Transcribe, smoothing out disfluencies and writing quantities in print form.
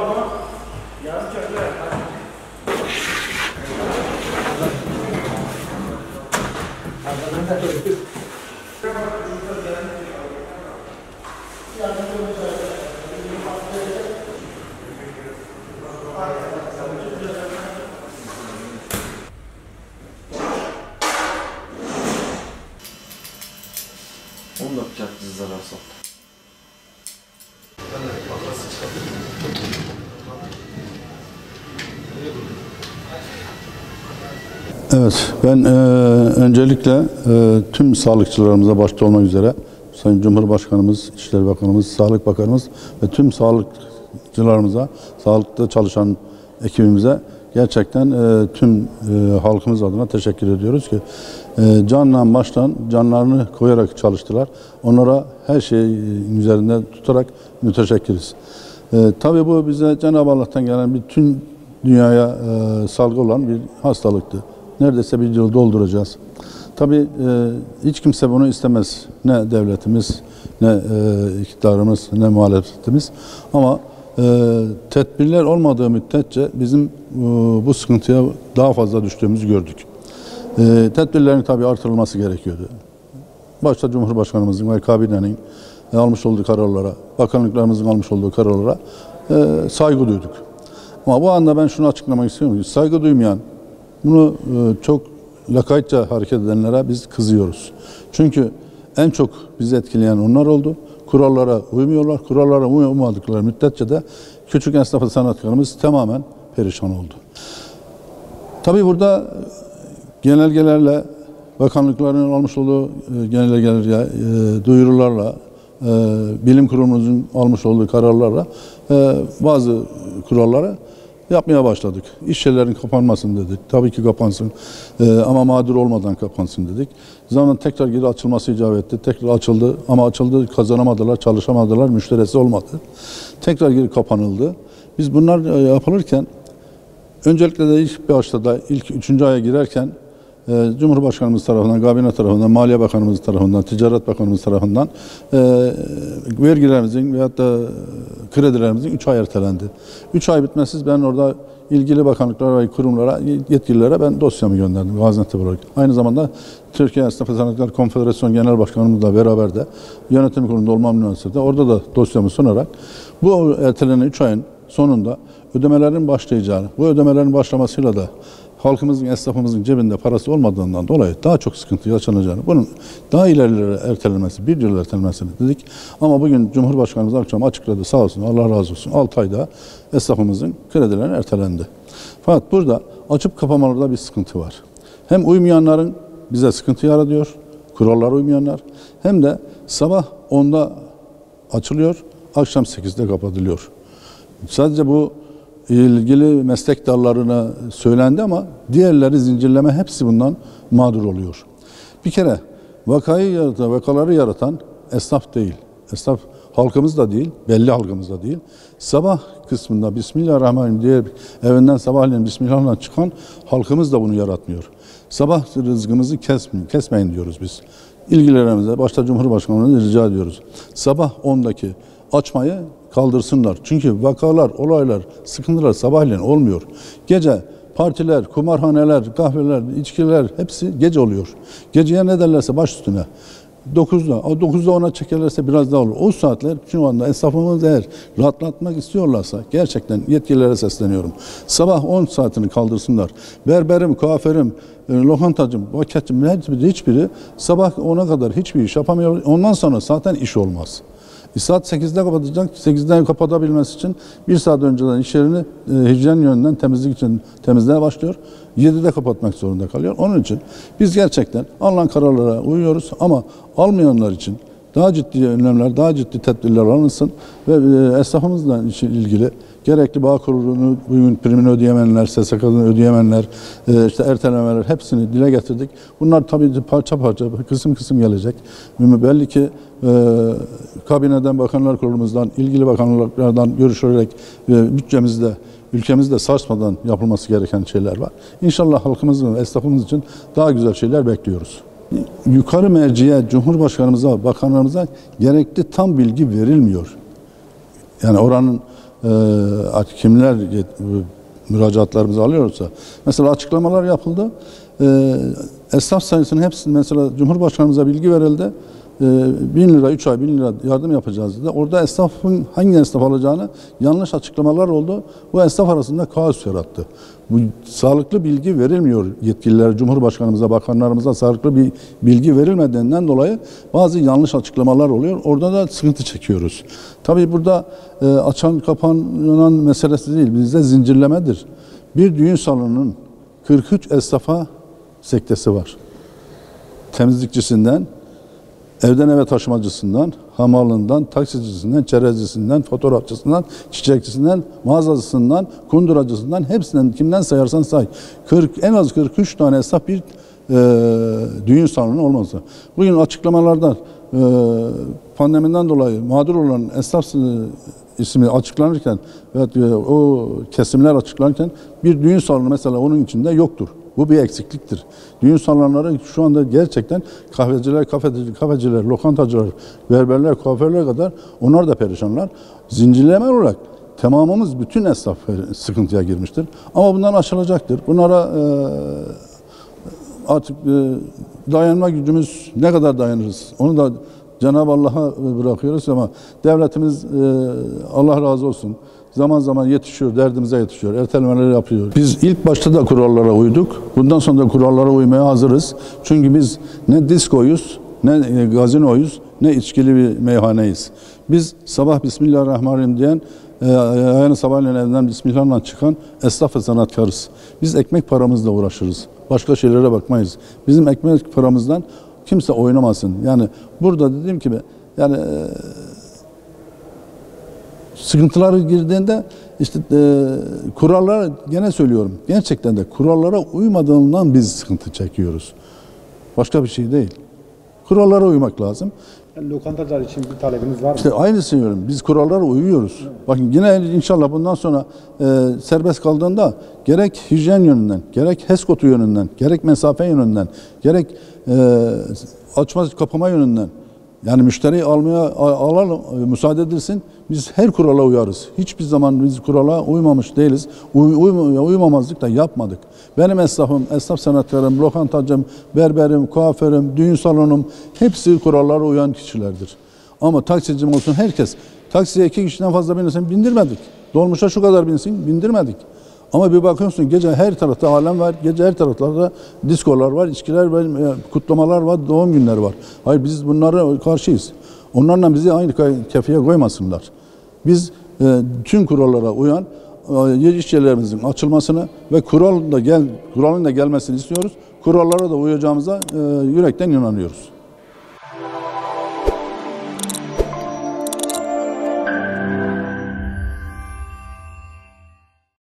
Onu da yapacak zarar soktu. Evet, ben öncelikle tüm sağlıkçılarımıza başta olmak üzere Sayın Cumhurbaşkanımız, İçişleri Bakanımız, Sağlık Bakanımız ve tüm sağlıkçılarımıza, sağlıkta çalışan ekibimize gerçekten tüm halkımız adına teşekkür ediyoruz ki canla baştan canlarını koyarak çalıştılar. Onlara her şey üzerinde tutarak müteşekkiriz. Tabii bu bize Cenab-ı Allah'tan gelen bütün dünyaya salgı olan bir hastalıktı. Neredeyse bir yıl dolduracağız. Tabii hiç kimse bunu istemez. Ne devletimiz, ne iktidarımız, ne muhalefetimiz. Ama tedbirler olmadığı müddetçe bizim bu sıkıntıya daha fazla düştüğümüzü gördük. Tedbirlerin tabii artırılması gerekiyordu. Başta Cumhurbaşkanımızın ve kabinenin almış olduğu kararlara, bakanlıklarımızın almış olduğu kararlara saygı duyduk. Ama bu anda ben şunu açıklamak istiyorum ki saygı duymayan, bunu çok lakaytça hareket edenlere biz kızıyoruz. Çünkü en çok bizi etkileyen onlar oldu. Kurallara uymuyorlar. Kurallara uymadıkları müddetçe de küçük esnaf ve sanatkarımız tamamen perişan oldu. Tabii burada genelgelerle, bakanlıkların almış olduğu genelgelerle, duyurularla, bilim kurulumuzun almış olduğu kararlarla bazı kuralları yapmaya başladık. İş yerlerin kapanmasın dedik. Tabii ki kapansın ama mağdur olmadan kapansın dedik. Zaman tekrar geri açılması icap etti. Tekrar açıldı ama açıldı, kazanamadılar, çalışamadılar, müşterisi olmadı. Tekrar geri kapanıldı. Biz bunlar yapılırken öncelikle de ilk başta da ilk 3. aya girerken Cumhurbaşkanımız tarafından, kabine tarafından, Maliye Bakanımız tarafından, Ticaret Bakanımız tarafından vergilerimizin veyahut da kredilerimizin 3 ay ertelendi. 3 ay bitmesiz ben orada ilgili bakanlıklara ve kurumlara, yetkililere ben dosyamı gönderdim Gaziantep olarak. Aynı zamanda Türkiye Esnaf ve Sanatkarlar Konfederasyonu Genel Başkanımızla beraber de yönetim kurulunda olmam münasebetiyle orada da dosyamı sunarak bu ertelenen 3 ayın sonunda ödemelerin başlayacağını, bu ödemelerin başlamasıyla da halkımızın, esnafımızın cebinde parası olmadığından dolayı daha çok sıkıntı yaşanacağını, bunun daha ilerilere ertelenmesi, bir yıl ertelenmesini dedik. Ama bugün Cumhurbaşkanımız akşam açıkladı, sağ olsun, Allah razı olsun, 6 ayda esnafımızın kredileri ertelendi. Fakat burada açıp kapamalarda bir sıkıntı var. Hem uymayanların bize sıkıntı yaratıyor, kurallara uymayanlar, hem de sabah 10'da açılıyor, akşam 8'de kapatılıyor. Sadece bu ilgili meslek dallarına söylendi ama diğerleri zincirleme hepsi bundan mağdur oluyor. Bir kere vakaları yaratan esnaf değil. Esnaf halkımız da değil, belli halkımız da değil. Sabah kısmında Bismillahirrahmanirrahim diye evinden sabahleyin Bismillah'la çıkan halkımız da bunu yaratmıyor. Sabah rızkımızı kesmeyin diyoruz biz. İlgilerimize başta Cumhurbaşkanlığı'na rica ediyoruz. Sabah 10'daki açmayı kaldırsınlar. Çünkü vakalar, olaylar, sıkıntılar sabahleyin olmuyor. Gece partiler, kumarhaneler, kahveler, içkiler hepsi gece oluyor. Geceye ne derlerse baş üstüne. 9'da ona çekerlerse biraz daha olur. O saatler şu anda esnafımız eğer rahatlatmak istiyorlarsa gerçekten yetkililere sesleniyorum. Sabah 10 saatini kaldırsınlar. Berberim, kuaförüm, lokantacım, vakitçim hiçbiri sabah 10'a kadar hiçbir iş yapamıyor. Ondan sonra zaten iş olmaz. Saat 8'de kapatacak. 8'den kapatabilmesi için 1 saat önceden iş yerini hijyen yönünden temizlik için temizliğe başlıyor. 7'de kapatmak zorunda kalıyor. Onun için biz gerçekten alınan kararlara uyuyoruz ama almayanlar için daha ciddi önlemler, daha ciddi tedbirler alınsın ve esnafımızla ilgili gerekli bağ kurulunu, bugün primini ödeyemeyenler, SSK'ını ödeyemeyenler, işte ertelemeler hepsini dile getirdik. Bunlar tabii parça parça, kısım kısım gelecek. Belli ki kabineden, bakanlar kurulumuzdan, ilgili bakanlıklardan görüşerek bütçemizde, ülkemizde sarsmadan yapılması gereken şeyler var. İnşallah halkımızın ve esnafımız için daha güzel şeyler bekliyoruz. Yukarı merciye, Cumhurbaşkanımıza, bakanlarımıza gerekli tam bilgi verilmiyor. Yani oranın artık kimler müracaatlarımızı alıyorsa, mesela açıklamalar yapıldı. Esnaf sayısının hepsini, mesela Cumhurbaşkanımıza bilgi verildi. 1000 lira, 3 ay 1000 lira yardım yapacağız dedi. Orada esnafın hangi esnaf alacağını yanlış açıklamalar oldu. Bu esnaf arasında kaos yarattı. Bu sağlıklı bilgi verilmiyor yetkililere, Cumhurbaşkanımıza, bakanlarımıza sağlıklı bir bilgi verilmediğinden dolayı bazı yanlış açıklamalar oluyor. Orada da sıkıntı çekiyoruz. Tabii burada açan kapanan meselesi değil, bizde zincirlemedir. Bir düğün salonunun 43 esnafa sektesi var. Temizlikçisinden, evden eve taşımacısından, hamalından, taksicisinden, çerezcisinden, fotoğrafçısından, çiçekçisinden, mağazacısından, kunduracısından, hepsinden kimden sayarsan say. En az 43 tane esnaf bir düğün salonu olmazsa. Bugün açıklamalarda pandemiden dolayı mağdur olan esnaf ismi açıklanırken ve o kesimler açıklanırken bir düğün salonu mesela onun içinde yoktur. Bu bir eksikliktir. Düğün salonları şu anda gerçekten kahveciler, kafeciler, lokantacılar, berberler, kuaförler kadar onlar da perişanlar. Zincirleme olarak tamamımız, bütün esnaf sıkıntıya girmiştir. Ama bundan aşılacaktır. Bunlara artık dayanma gücümüz ne kadar dayanırız onu da Cenab-ı Allah'a bırakıyoruz ama devletimiz Allah razı olsun zaman zaman yetişiyor, derdimize yetişiyor, ertelemeleri yapıyor. Biz ilk başta da kurallara uyduk. Bundan sonra da kurallara uymaya hazırız. Çünkü biz ne diskoyuz, ne gazinoyuz, ne içkili bir meyhaneyiz. Biz sabah Bismillahirrahmanirrahim diyen, yani sabahleyin evden Bismillah'la çıkan esnaf ve sanatkarız. Biz ekmek paramızla uğraşırız. Başka şeylere bakmayız. Bizim ekmek paramızdan kimse oynamasın. Yani burada dediğim gibi yani sıkıntılar girdiğinde işte kurallara, gene söylüyorum, gerçekten de kurallara uymadığından biz sıkıntı çekiyoruz. Başka bir şey değil. Kurallara uymak lazım. Yani lokantacılar için bir talebiniz var mı? İşte aynısını söylüyorum. Biz kurallara uyuyoruz. Evet. Bakın yine inşallah bundan sonra serbest kaldığında gerek hijyen yönünden, gerek HES kodu yönünden, gerek mesafe yönünden, gerek açma kapama yönünden, yani müşteriyi alalım, müsaade edilsin. Biz her kurala uyarız. Hiçbir zaman biz kurala uymamış değiliz. Uymamazlık da yapmadık. Benim esnafım, esnaf sanatkarım, lokantacım, berberim, kuaförüm, düğün salonum hepsi kurallara uyan kişilerdir. Ama taksicim olsun herkes. Taksiye 2 kişiden fazla binirsen bindirmedik. Dolmuşa şu kadar binsin bindirmedik. Ama bir bakıyorsun gece her tarafta alem var, gece her taraflarda diskolar var, içkiler var, kutlamalar var, doğum günleri var. Hayır biz bunlara karşıyız. Onlarla bizi aynı kefeye koymasınlar. Biz tüm kurallara uyan iş yerlerimizin açılmasını ve kuralın da gelmesini istiyoruz. Kurallara da uyacağımıza yürekten inanıyoruz.